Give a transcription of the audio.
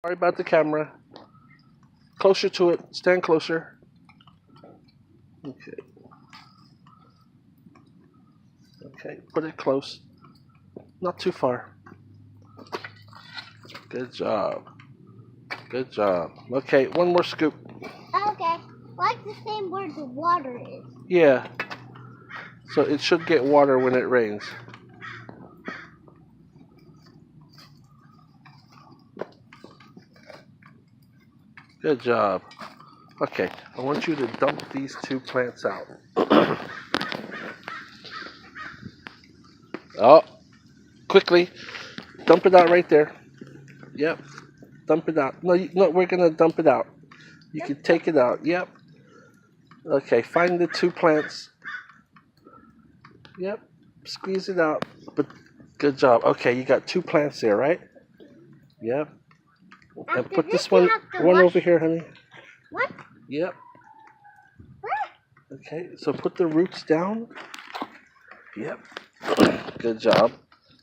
Sorry about the camera. Closer to it. Stand closer. Okay. Okay, put it close. Not too far. Good job. Good job. Okay, one more scoop. Okay. Like the same where the water is. Yeah. So it should get water when it rains. Good job. Okay, I want you to dump these 2 plants out. Oh, quickly. Dump it out right there. Yep. Dump it out. No, no, we're going to dump it out. You can take it out. Yep. Okay, find the 2 plants. Yep. Squeeze it out. But good job. Okay, you got 2 plants there, right? Yep. And After put this, this you one have to wash- over here, honey. What? Yep. Okay, so put the roots down. Yep. Good job.